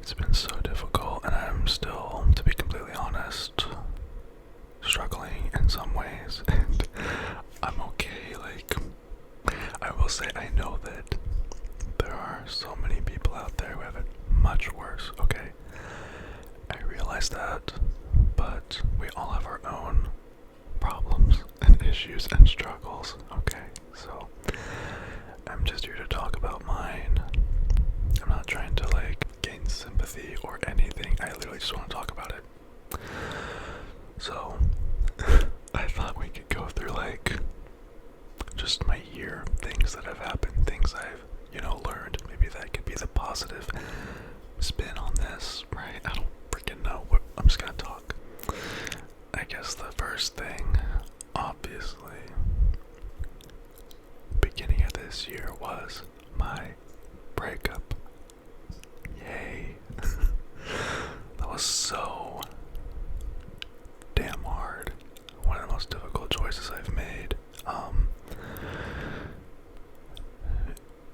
it's been so difficult, and I'm still, to be completely honest, struggling in some ways, and I'm okay. Like, I will say, I know that there are so many people out there who have it much worse, okay? I realize that, but we all have our own problems and issues and struggles, okay? So, I'm just here to talk about mine. I'm not trying to, like, gain sympathy or anything. I literally just want to talk about it. So, I thought we could go through, like, just my year, things that have happened, things I've, learned. Maybe that could be the positive spin on this, right? I don't freaking know. I'm just gonna talk. I guess the first thing, obviously, beginning of this year was my breakup. Yay. That was so damn hard. One of the most difficult choices I've made.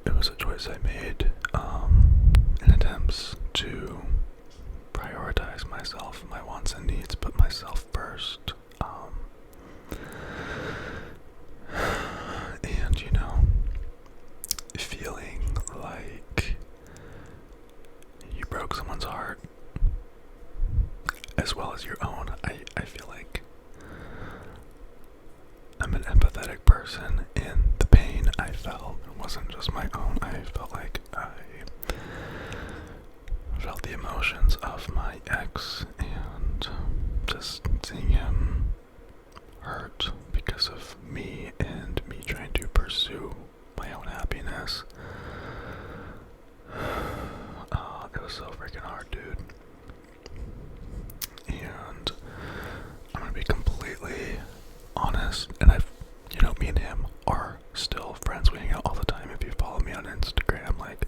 It was a choice I made in attempts to prioritize myself, my wants and needs, put myself first. And feeling like you broke someone's heart as well as your own. I feel like I'm an empathetic person, and the pain I felt wasn't just my own. I felt like I felt the emotions of my ex, and just seeing him hurt because of me and me trying to pursue my own happiness. It was so freaking hard, dude. And I'm gonna be completely honest, and me and him are still friends. We hang out all the time. If you follow me on Instagram, like,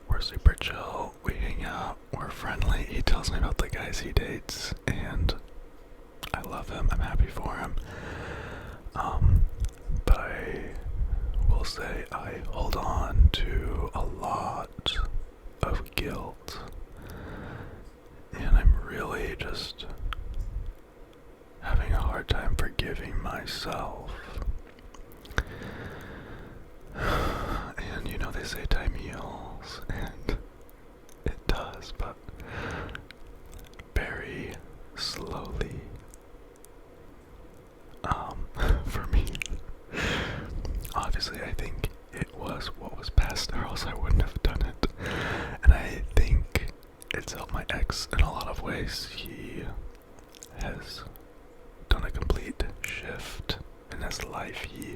we're super chill, we hang out, we're friendly. He tells me about the guys he dates, and I love him, I'm happy for him. But I will say I hold on to a lot of guilt, and I'm really just having a hard time forgiving myself. And they say time heals, and it does, but very slowly. For me, obviously I think it was what was best, or else I wouldn't have done it. And I think it's helped my ex in a lot of ways. He has done a complete shift in his life. He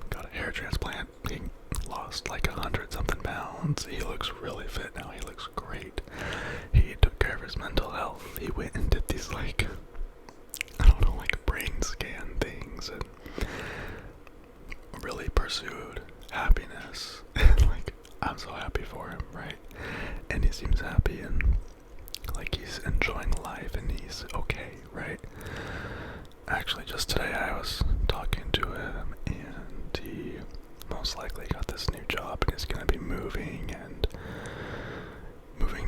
got a hair transplant. He lost like 100-something pounds. He looks really fit now. He looks great. He took care of his mental health. He went and did these, like, I don't know, like brain scan things, and really pursued happiness. And like, I'm so happy for him, right? And he seems happy, and like he's enjoying life, and he's okay, right? Actually, just today I was talking to him, and he most likely got this new job, and he's gonna be moving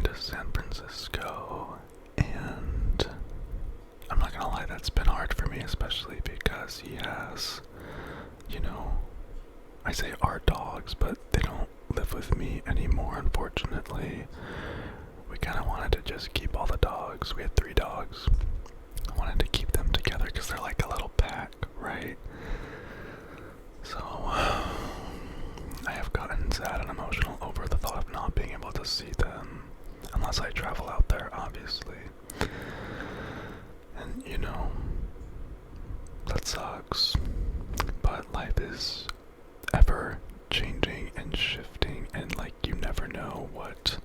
to San Francisco. And I'm not gonna lie, that's been hard for me, especially because he has, I say our dogs, but they don't live with me anymore, unfortunately. We kind of wanted to just keep all the dogs. We had 3 dogs. I wanted to keep them together because they're like a little pack, right? So, I have gotten sad and emotional over the thought of not being able to see them, unless I travel out there, obviously. And, that sucks. But life is ever changing and shifting, and like, you never know what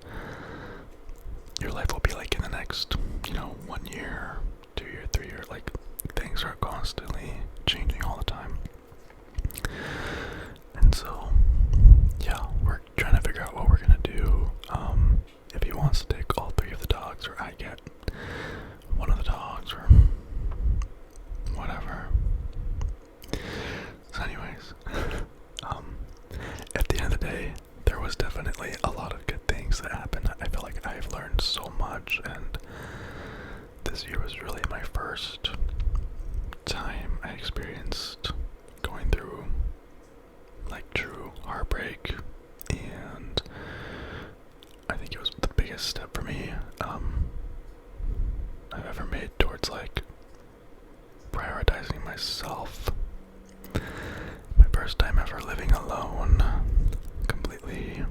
your life will be like in the next 1 year, 2 year, 3 year. Like, things are constantly changing all the time. And so yeah, we're trying to figure out what we're gonna do. If he wants to take all 3 of the dogs, or I get one of the dogs, or whatever. So anyways, at the end of the day, there was definitely a lot of good things that happened. I felt like I've learned so much, and this year was really my first time I experienced going through like true heartbreak, and I think it was the biggest step for me I've ever made towards like prioritizing myself. My first time ever living alone, completely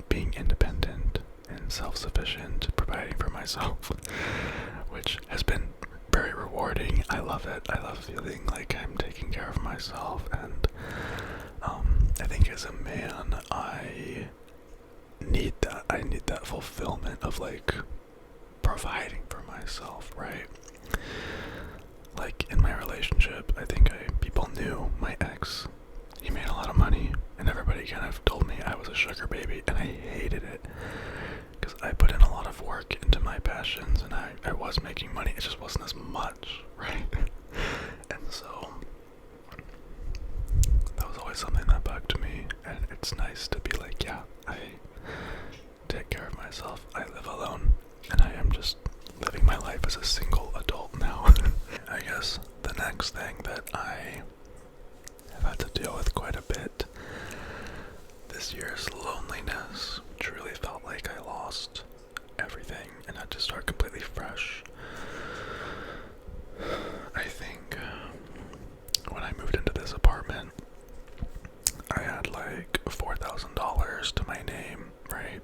being independent and self-sufficient, providing for myself, which has been very rewarding. I love it. I love feeling like I'm taking care of myself, and I think as a man, I need that. I need that fulfillment of like providing for myself, right? Like in my relationship, I think people knew my ex. He made a lot of money, and everybody kind of told me I was a sugar baby, and I hated it because I put in a lot of work into my passions, and I was making money. It just wasn't as much, right? And so that was always something that bugged me, and it's nice to be like, yeah, I take care of myself. I live alone, and I am just living my life as a single adult now. I guess the next thing that I have had to deal with quite a bit this year is loneliness. Truly felt like I lost everything and had to start completely fresh. I think when I moved into this apartment, I had like $4,000 to my name, right?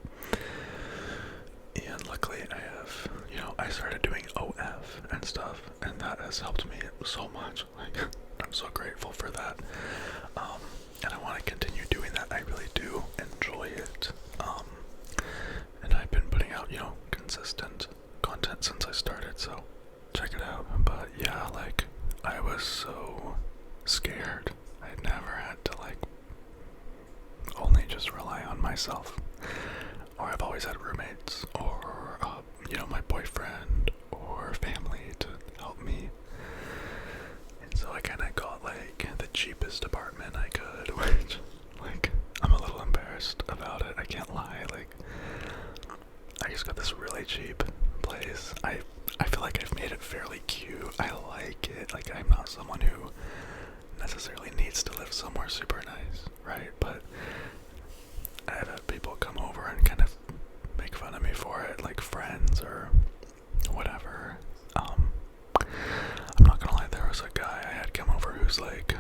And luckily I have, I started doing OF and stuff, and that has helped me so much. Like, I'm so grateful for that. And I want to continue doing that. I really do enjoy it. And I've been putting out, consistent content since I started, so check it out. But yeah, like, I was so scared. I'd never had to like only just rely on myself. Or I've always had roommates, or my boyfriend, or family to help me. And so I kind of got like the cheapest apartment I could, which, like, I'm a little embarrassed about it. I can't lie. Like, I just got this really cheap place. I feel like I've made it fairly cute. I like it. Like, I'm not someone who necessarily needs to live somewhere super nice, right? But I've had people come over and kind of make fun of me for it, like friends or whatever. I'm not gonna lie, there was a guy I had come over who's like,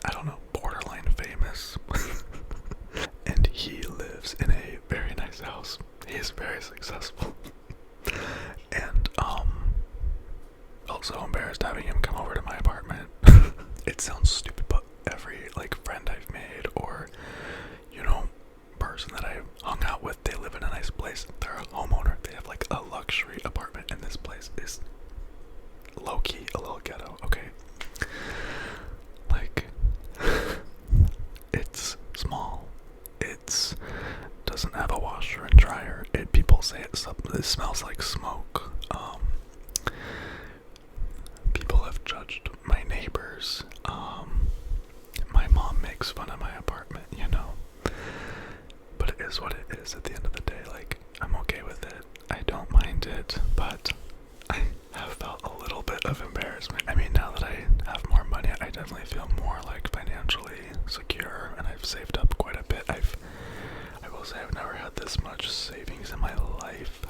I don't know, borderline famous. And he lives in a very nice house. He is very successful. And also embarrassed having him come over to my apartment. It sounds stupid, but every like friend I've made, or person that I've hung out with, they live in a nice place. They're a homeowner. They have like a luxury apartment, and this place is low-key a little ghetto, okay? Like, it's small. It doesn't have a washer and dryer. People say it smells like smoke. People have judged my neighbors. My mom makes fun of my apartment, but it is what it is at the end of the day. Like, I'm okay with it. I don't mind it, but I have felt a little bit of embarrassment. I mean, now that I have more money, I definitely feel more like financially secure, and I've saved up quite a bit. I will say I've never had this much savings in my life.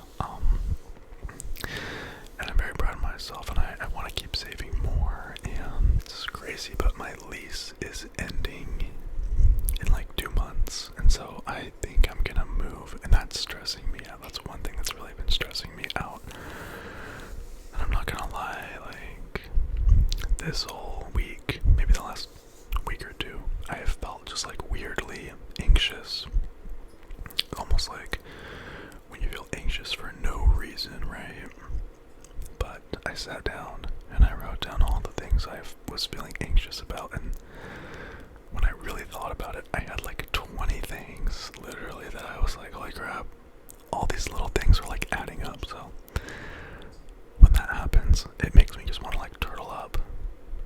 And I'm very proud of myself, and I want to keep saving more. And it's crazy, but my lease is ending in like 2 months, and so I think I'm gonna move, and that's stressing me out. That's one thing that's really been stressing me out. And I'm not gonna lie, like, this whole week, maybe the last week or two, I have felt just like weirdly anxious. Almost like when you feel anxious for no reason, right? But I sat down and I wrote down all the things I was feeling anxious about, and when I really thought about it, I had like 20 things, literally, that I was like, holy crap, all these little things are like adding up. So when that happens, it makes me just want to like turtle up,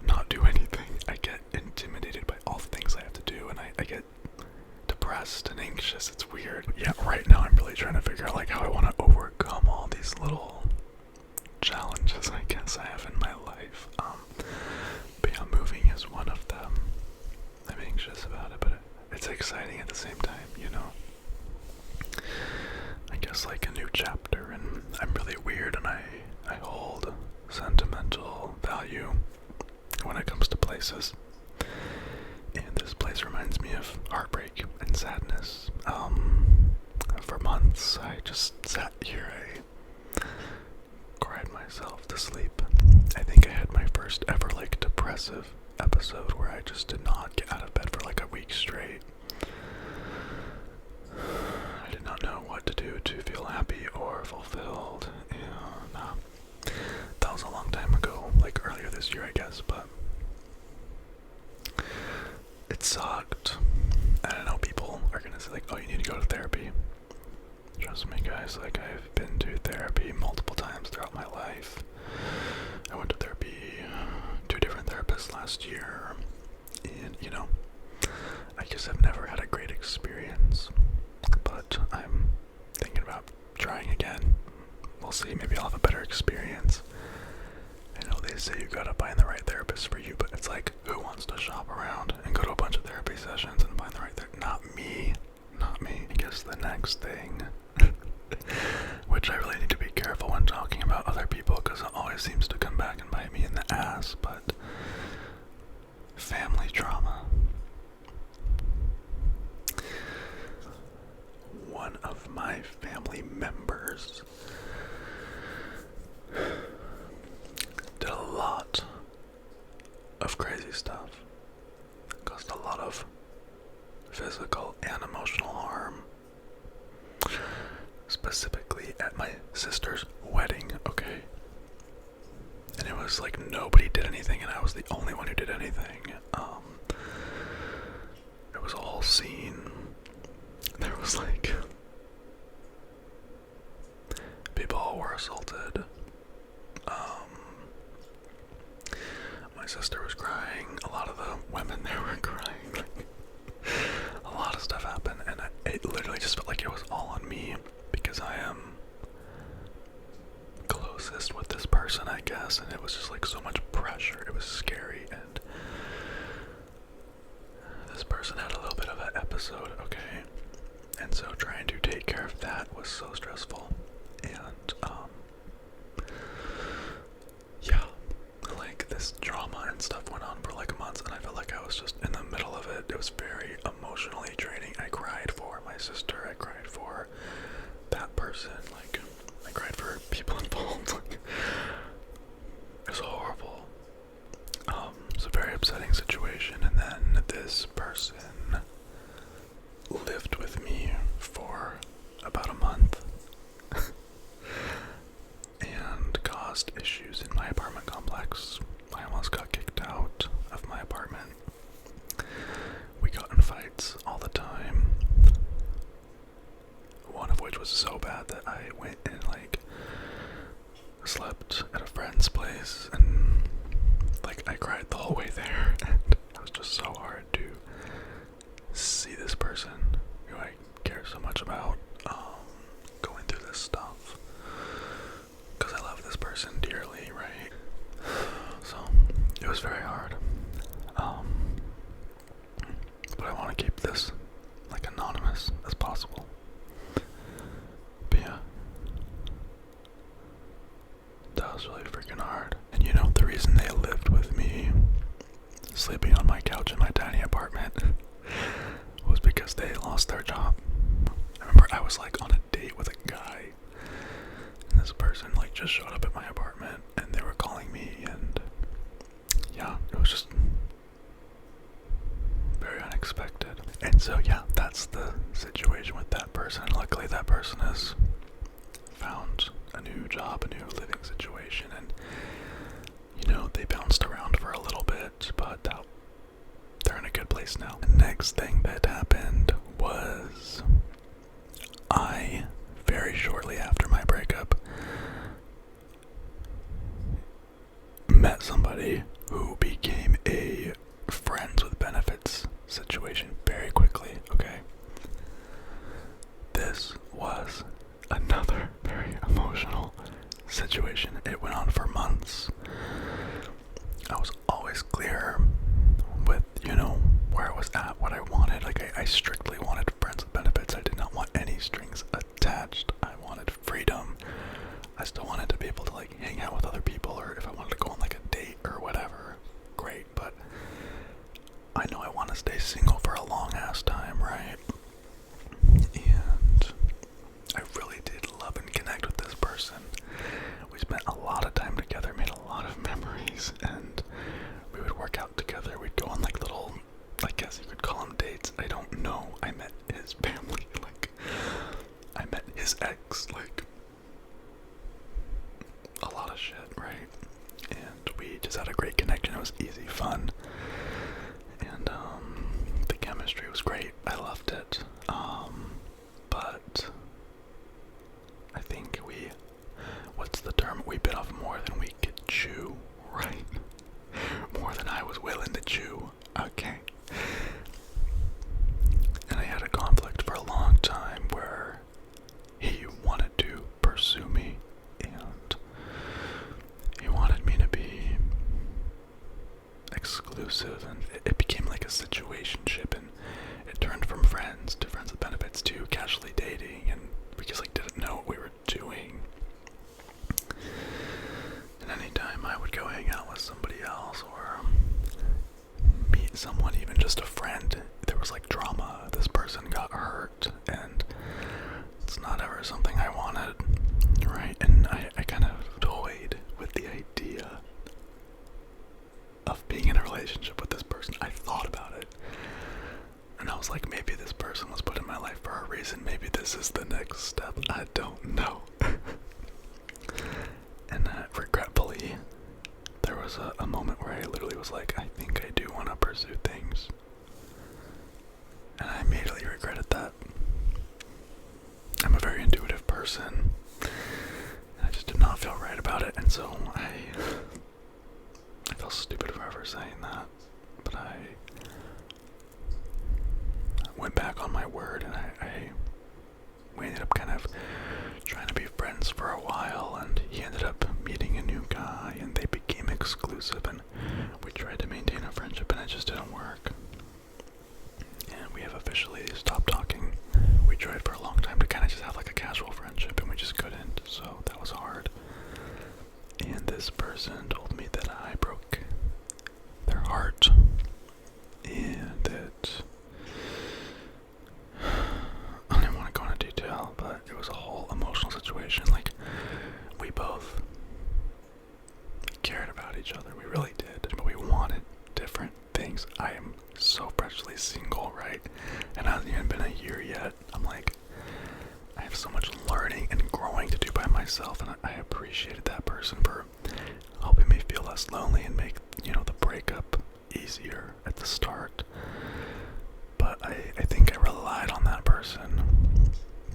not do anything. I get intimidated by all the things I have to do, and I get depressed and anxious it's weird. Yeah, right now I'm really trying to figure out like how I want to overcome all these little challenges I guess I have in my life. But yeah, moving is one of them. I'm anxious about it, but it's exciting at the same time, you know? I guess like a new chapter, and I'm really weird, and I hold sentimental value when it comes to places. And this place reminds me of heartbreak and sadness. For months I just sat here, I cried myself to sleep. I think I had my first ever like depressive episode where I just did not get out of bed for like a week straight. I did not know what to do to feel happy or fulfilled. And that was a long time ago, like earlier this year I guess, but it sucked. And I know people are gonna say like, oh, you need to go to therapy. Trust me guys, like I've been to therapy multiple times throughout my life. I went to therapy, 2 different therapists last year, and you know, I guess I've never had a great experience, but I'm thinking about trying again. We'll see, maybe I'll have a better experience. I know they say you gotta find the right therapist for you, but it's like, who wants to shop around and go to a bunch of therapy sessions and find the right therapist? Not me. I guess the next thing, which I really need to be careful when talking about other people because it always seems to come back and bite me in the ass, but family trauma. One of my family members did a lot of crazy stuff, caused a lot of physical and emotional harm, specifically at my sister's wedding, okay? And it was like nobody did anything and I was the only one who did anything. It was a whole scene. There was like, people were assaulted. My sister was crying. A lot of the women there were crying. A lot of stuff happened, and it literally just felt like it was all on me because I am closest with this person, I guess, and it was just like so much pressure. It was scary, and this person had a little bit of an episode, okay? And so trying to take care of that was so stressful. And yeah, like this drama and stuff went on for like months, and I felt like I was just in the middle of it. It was very emotionally draining. I cried for my sister, I cried for that person, like I cried for people involved. Like, it was horrible. It's a very upsetting situation. And then this person lived with me for about a month and caused issues in my apartment complex. I almost got kicked out of my apartment. We got in fights all the time. One of which was so bad that I went and like slept at a friend's place, and like I cried the whole way there, and it was just so hard to see this person who I care so much about going through this stuff, because I love this person dearly, right? So it was very hard, but I want to keep this like anonymous as possible. But yeah, that was really freaking hard. And you know, the reason they lived with me, sleeping on my couch in my tiny apartment, was because they lost their job. I remember I was like on a date with a guy, and this person like just showed up at my apartment, and they were calling me, and yeah, it was just very unexpected. And so yeah, that's the situation with that person. Luckily that person has found a new job, a new living situation, and you know, they bounced around for a little bit, but they're in a good place now. The next thing that happened was I, very shortly after my breakup, met somebody who became a friends with benefits situation very quickly, okay? at what I wanted. Like, I strictly wanted friends with benefits. I did not want any strings attached. I wanted freedom. I still wanted to be able to, like, hang out with other people, or if I wanted to go on, like, a date or whatever, great. But I know I want to stay single for a long-ass time, right? And I really did love and connect with this person. We spent a lot of time together, made a lot of memories, and we would work out together. We'd go on like little, I guess you could call them dates. I don't know. I met his family, like, I met his ex, like, a lot of shit, right? And we just had a great connection. It was easy, fun, and the chemistry was great. I loved it. But I think what's the term? We bit off more than we could chew, right? More than I was willing to chew. Okay. And I had a conflict for a long time where he wanted to pursue me, and he wanted me to be exclusive, and it became like a situationship, and it turned from friends to friends with benefits to casually dating, and we just like didn't know what we were doing. And anytime I would go hang out with somebody else or meet someone, even just a friend, there was like drama. This person got hurt, and it's not ever something I wanted, right? And I kind of toyed with the idea of being in a relationship with this person. I thought about it, and I was like, maybe this person was put in my life for a reason. Maybe this is the next step. I don't know. And regretfully, there was a moment where I literally was like, I think I do want to pursue things. And I immediately regretted that. I'm a very intuitive person, and I just did not feel right about it. And so I feel stupid for ever saying that, but I went back on my word, and we ended up kind of trying to be friends for a while, and he ended up meeting a new guy, and they became exclusive, and we tried to maintain a friendship, and it just didn't work. And we have officially stopped talking. We tried for a long time to kind of just have like a casual friendship, and we just couldn't, so that was hard. And this person told me that I broke their heart, and that I don't even want to go into detail, but it was a whole emotional situation. Like, we both cared about each other, we really did, but we wanted different things. I am so freshly single, right? And it hasn't even been a year yet. I'm like, I have so much learning and growing to do by myself, and I appreciated that person for helping me feel less lonely and make, the breakup easier at the start. But I think I relied on that person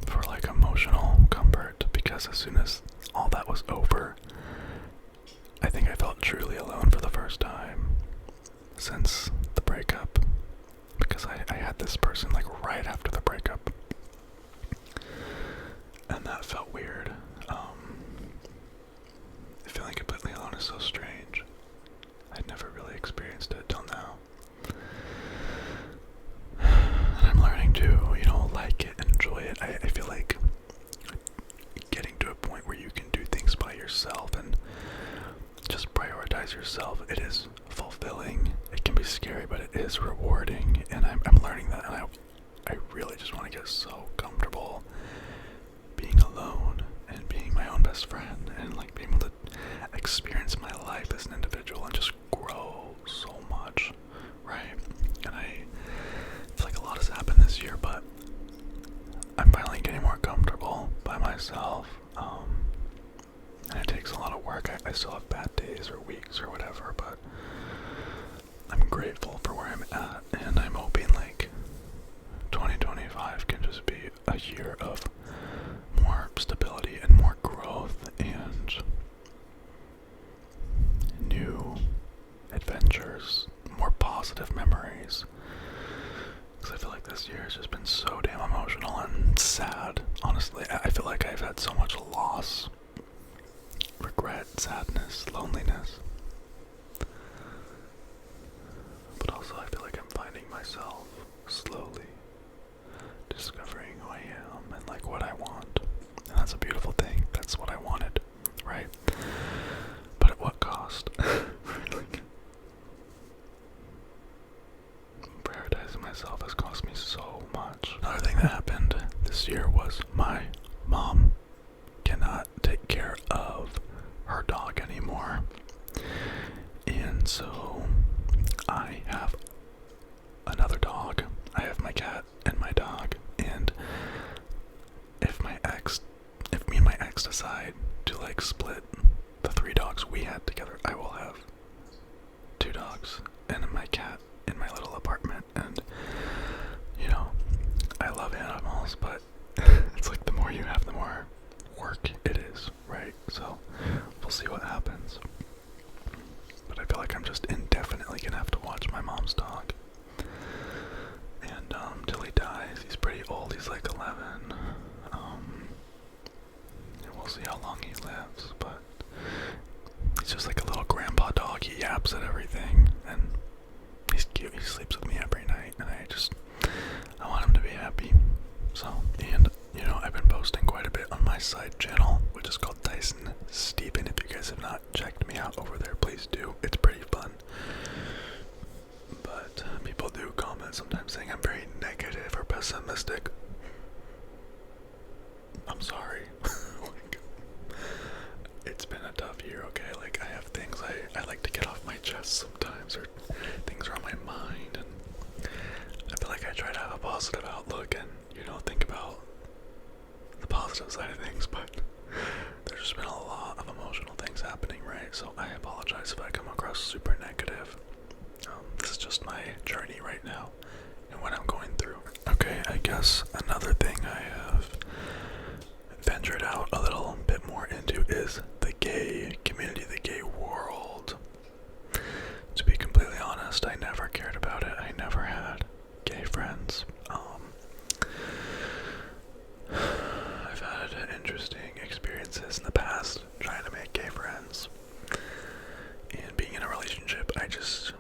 for like emotional comfort, because as soon as all that was over, I think I felt truly alone for the first time since the breakup, because I had this person like right after the breakup, and that felt weird. Feeling completely alone is so strange. I'd never really experienced it till now. And I'm learning to, like it, enjoy it. I feel like getting to a point where you can do things by yourself and just prioritize yourself, it is fulfilling. It can be scary, but it is rewarding, and I'm learning that, and I really just want to get so comfortable being alone and being my own best friend, and like being able to experience my life as an individual and just grow so much, right? And I feel like a lot has happened this year, but I'm finally getting more comfortable by myself, and it takes a lot of work. I still have bad days or weeks or whatever, but I'm grateful for where I'm at, and I'm hoping like 2025 can just be a year of more stability and more growth and new adventures, more positive memories. Because I feel like this year has just been so damn emotional and sad. Honestly, I feel like I've had so much loss, regret, sadness, loneliness. But also I feel like I'm finding myself. this year was my mom cannot take care of her dog anymore. And so I have another dog. I have my cat and my dog. And if me and my ex decide to like split the 3 dogs we had together, I will have 2 dogs and my cat in my little apartment. And I love animals, but it's like the more you have, the more work it is, right? So we'll see what happens. But I feel like I'm just indefinitely gonna have to watch my mom's dog. And till he dies. He's pretty old, he's like 11. And we'll see how long he lives, but he's just like a little grandpa dog. He yaps at everything, and he's cute. He sleeps with me every night, and I want him to be happy. So, and I've been posting quite a bit on my side channel, which is called Tyson Stephen. If you guys have not checked me out over there, please do. It's pretty fun. But people do comment sometimes saying I'm very negative or pessimistic. I'm sorry. It's been a tough year, okay? Like, I have things I like to get off my chest sometimes, or things are on my mind, and I feel like I try to have a positive outlook and, think about the positive side of things, but there's just been a lot of emotional things happening, right? So I apologize if I come across super negative. This is just my journey right now and what I'm going through. Okay, I guess another thing I have ventured out a little bit more into is the gay community, the gay world. To be completely honest, I never cared about it. I never had gay friends. I've had interesting experiences in the past trying to make gay friends. And being in a relationship, my ex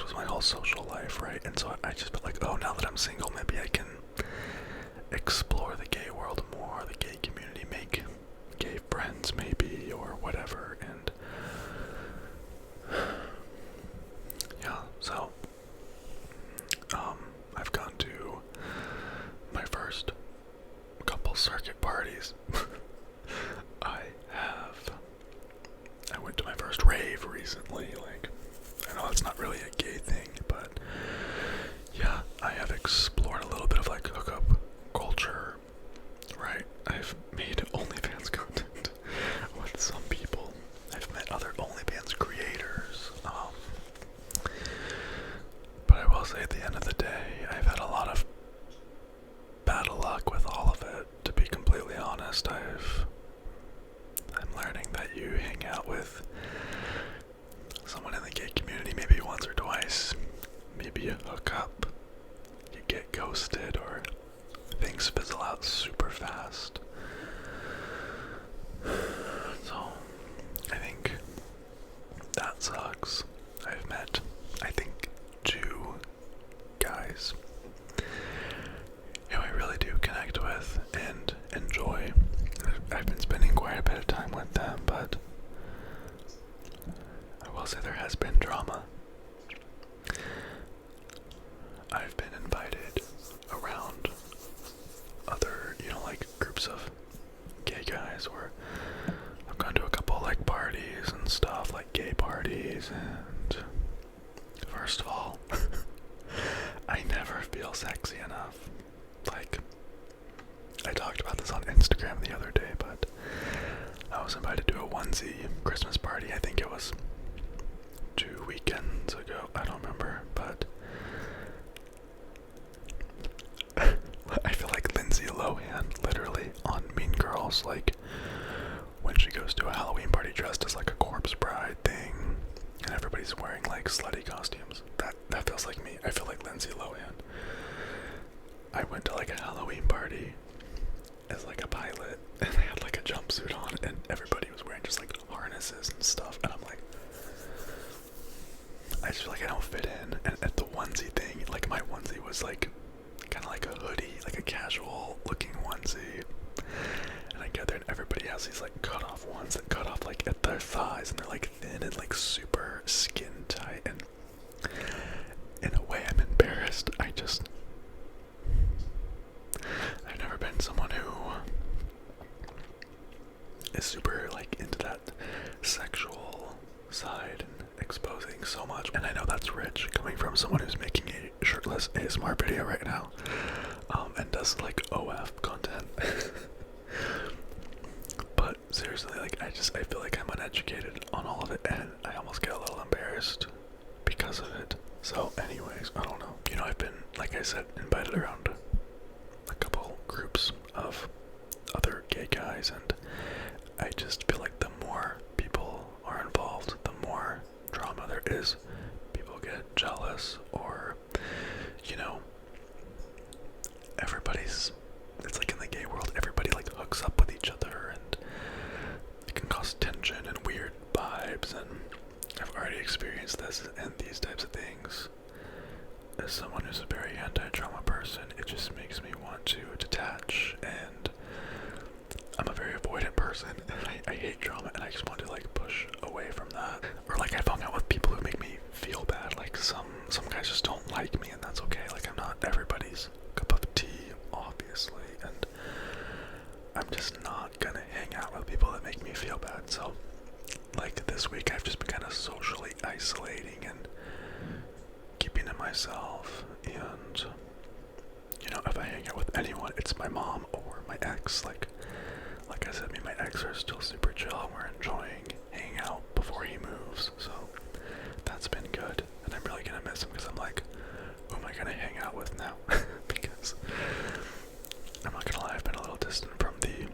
was my whole social life, right? And so I just felt like, oh, now that I'm single, maybe I can explore the gay world more, the gay community, make gay friends maybe, or whatever. And yeah, so I've gone to my first couple circuit parties. I went to my first rave recently. Like, I know it's not really a gay thing, but yeah, I have explored a little bit of like hookup culture, right? I've made OnlyFans content with some people. I've met other OnlyFans creators. But I will say at the end of the day, I've had a lot of bad luck with all of it. To be completely honest, I'm learning that you hang out with someone in the gay community maybe once or twice, maybe you hook up, you get ghosted, or things fizzle out super fast. So I think that sucks. I've met, I think, 2 guys who I really do connect with and enjoy. I've been spending quite a bit of time with them, but I will say there has been drama. I've been invited around other, like groups of gay guys, or I've gone to a couple like parties and stuff, like gay parties, and first of all, I never feel sexy enough. Like, I talked about this on Instagram the other day, but I was invited to a onesie Christmas party. I think it was 2 weekends ago. I don't remember, but I feel like Lindsay Lohan, literally, on Mean Girls, like, when she goes to a Halloween party dressed as like a corpse bride thing, and everybody's wearing like slutty costumes. That feels like me. I feel like Lindsay Lohan. I went to like a Halloween party as like a pilot, and I had like a jumpsuit on, and everybody was wearing just like harnesses and stuff, and I'm like, I just feel like I don't fit in. And at the onesie thing, like my onesie was like kind of like a hoodie, like a casual looking onesie, and I get there and everybody has these like cut off ones that cut off like at their thighs, and they're like thin and like super skin tight, and in a way I'm embarrassed. shirtless ASMR video right now, and does like OF content. But seriously, like I feel like I'm uneducated on all of it, and I almost get a little embarrassed because of it. So anyways, I don't know. You know, I've been, like I said, invited around a couple groups of other gay guys, and I just feel like the more people are involved, the more drama there is. People get jealous, or, you know, it's like in the gay world, everybody like hooks up with each other, and it can cause tension and weird vibes, and I've already experienced this and these types of things. As someone who's a very anti-drama person, it just makes me want to detach, and I'm a very avoidant person, and I hate drama, and I just want to like push away from that. Or like I've hung out with people who make me feel bad, like some guys just don't like me, and that's okay. Like I'm not everybody's cup of tea, obviously, and I'm just not gonna hang out with people that make me feel bad. So like this week I've just been kind of socially isolating and keeping to myself, and you know, if I hang out with anyone, it's my mom or my ex. Like I said, me and my ex are still super chill, and we're enjoying hanging out before he moves, so that's been good. And I'm really gonna miss him, because I'm like, who am I gonna hang out with now? Because I'm not gonna lie, I've been a little distant from the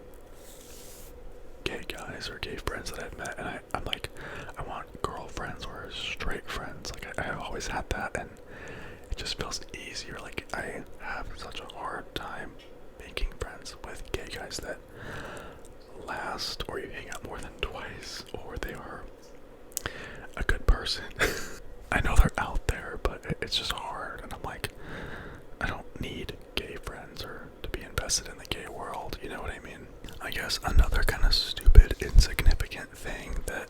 gay guys or gay friends that I've met, and I'm like, I want girlfriends or straight friends. Like I've always had that, and it just feels easier. Like I have such a hard time making friends with gay guys that last, or you hang out more than twice, or they are a good person. I know they're out there, but it's just hard, and I'm like, I don't need gay friends or to be invested in the gay world, you know what I mean? I guess another kind of stupid, insignificant thing that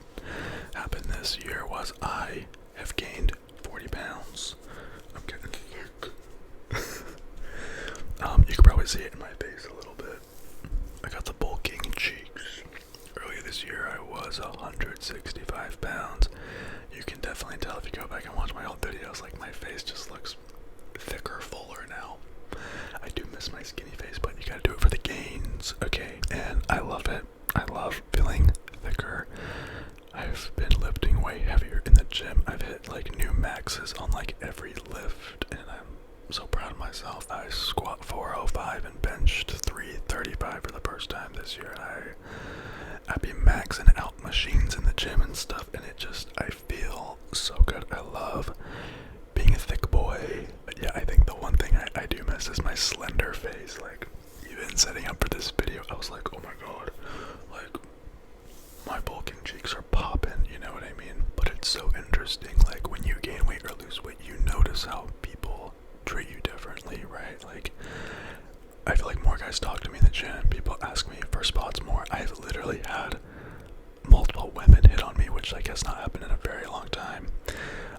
happened this year was I have gained 40 pounds. I'm getting thick. You can probably see it in my face a little bit. I got the bulking cheeks. Earlier this year I was 165 pounds. You can definitely tell if you go back and watch my old videos, like my face just looks thicker, fuller now. I do miss my skinny face, but you gotta do it for the gains, okay? And I love it. I love feeling thicker. I've been lifting way heavier in the gym. I've hit like new maxes on like every lift, and I'm so proud of myself. I squat 405 and benched 335 for the first time this year. I be maxing out machines in the gym and stuff, and I feel so good. I love being a thick boy. But yeah, I think the one thing I do miss is my slender face. Like, even setting up for this video, I was like, oh my god, like, my bulking cheeks are popping, you know what I mean? But it's so interesting, like, when you gain weight or lose weight, you notice how people treat you differently, right? Like, I feel like more guys talk to me in the gym, people ask me for spots more. I've literally had multiple women hit on me, which I guess not happened in a very long time,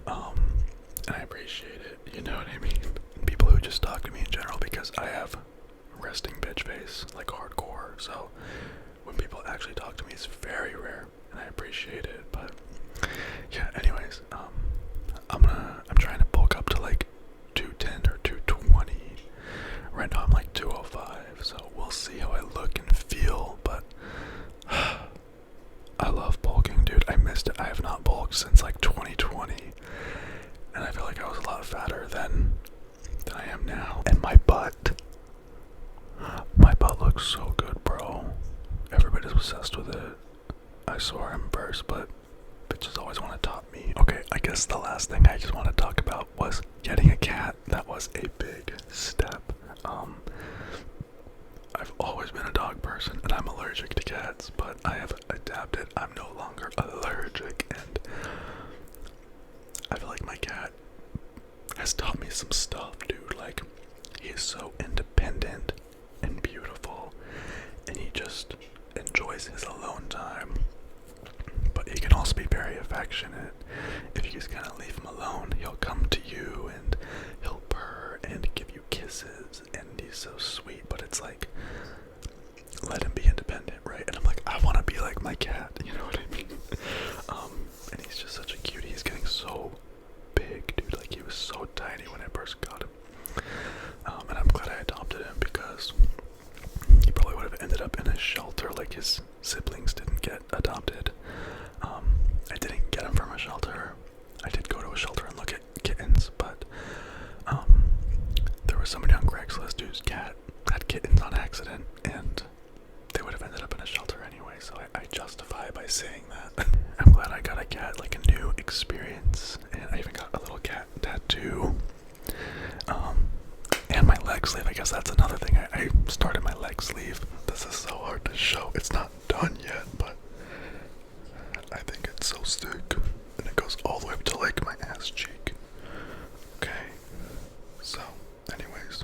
and I appreciate it, you know what I mean? People who just talk to me in general, because I have resting bitch face, like hardcore, so when people actually talk to me, it's very rare, and I appreciate it. But yeah, anyways, I'm trying to bulk up to like 210 or 220. Right now I'm like 205, so we'll see how I look and feel, but I love bulking, dude. I missed it. I have not bulked since like 2020, and I feel like I was a lot fatter than I am now. And my butt looks so good, bro. Everybody's obsessed with it. I swear I'm first, but bitches always want to top me. Okay, I guess the last thing I just want to talk about was getting a cat. That was a big step. I've always been a dog person, and I'm allergic to cats, but I have adapted. I'm no longer allergic, and I feel like my cat has taught me some stuff, dude. Like, he is so independent and beautiful, and he just enjoys his alone time, but he can also be very affectionate. If you just kind of leave him alone, he'll come to you and he'll purr and give you kisses, and he's so sweet. But it's like, let him be independent, right? And I'm like, I want to be like my cat, you know what I mean? And he's just such a cutie. He's getting so big, dude. Like, he was so tiny when I first got somebody on Craigslist whose cat had kittens on accident, and they would have ended up in a shelter anyway, so I justify by saying that. I'm glad I got a cat, like a new experience, and I even got a little cat tattoo. And my leg sleeve, I guess that's another thing. I started my leg sleeve. This is so hard to show. It's not done yet, but I think it's so sick. And it goes all the way up to like my ass cheek. Okay. So, anyways.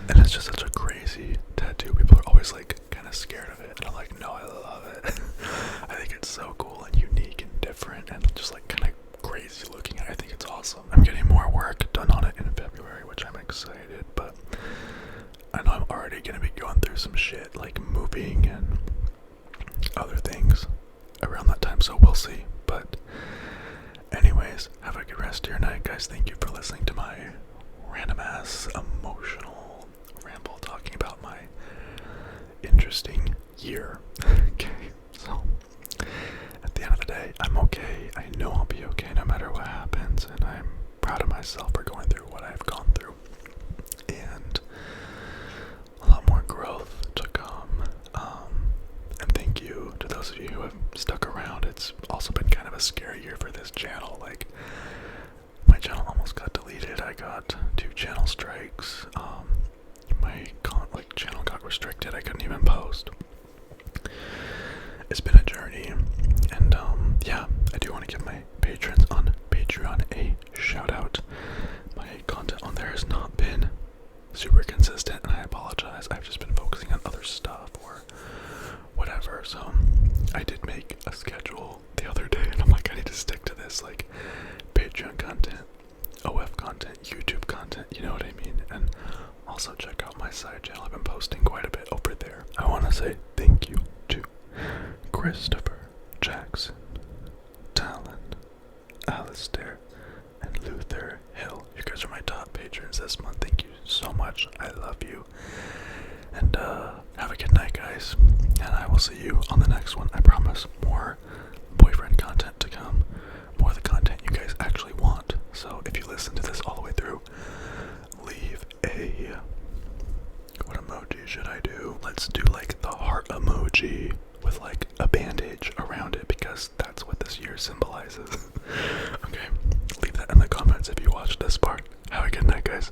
And it's just such a crazy tattoo. People are always like kind of scared of it. And I'm like, no, I love it. I think it's so cool and unique and different and just like kind of crazy looking. I think it's awesome. I'm getting more work done on it in February, which I'm excited, but I know I'm already going to be going through some shit like moving and other things around that time, so we'll see. But anyways, have a good rest of your night, guys. Thank you for listening to my random ass emotional ramble talking about my interesting year. Okay, so at the end of the day, I'm okay. I know I'll be okay no matter what happens, and I'm proud of myself for going through what I've gone through. And a lot more growth to come. And thank you to those of you who have stuck around. It's also been kind of a scary year for this channel. Like, my channel almost got deleted. I got 2 channel strikes. My channel got restricted. I couldn't even post. It's been a journey, and yeah, I do want to give my patrons on Patreon a shout out. My content on there has not been super consistent, and I apologize. I've just been focusing on other stuff or whatever. So I did make a schedule the other day, and I'm like, I need to stick to this, like Patreon content, OF content, YouTube content, you know what I mean? And also check out my side channel. I've been posting quite a bit over there. I want to say thank you to Christopher, Jackson, Talon, Alistair, and Luther Hill. You guys are my top patrons this month. Thank you so much. I love you. And have a good night, guys. And I will see you on the next one. I promise more boyfriend content to come. More of the content you guys actually want. So if you listen to this all the way through, leave a... what emoji should I do? Let's do like the heart emoji with like a bandage around it, because that's what this year symbolizes. Okay, leave that in the comments if you watched this part. Have a good night, guys.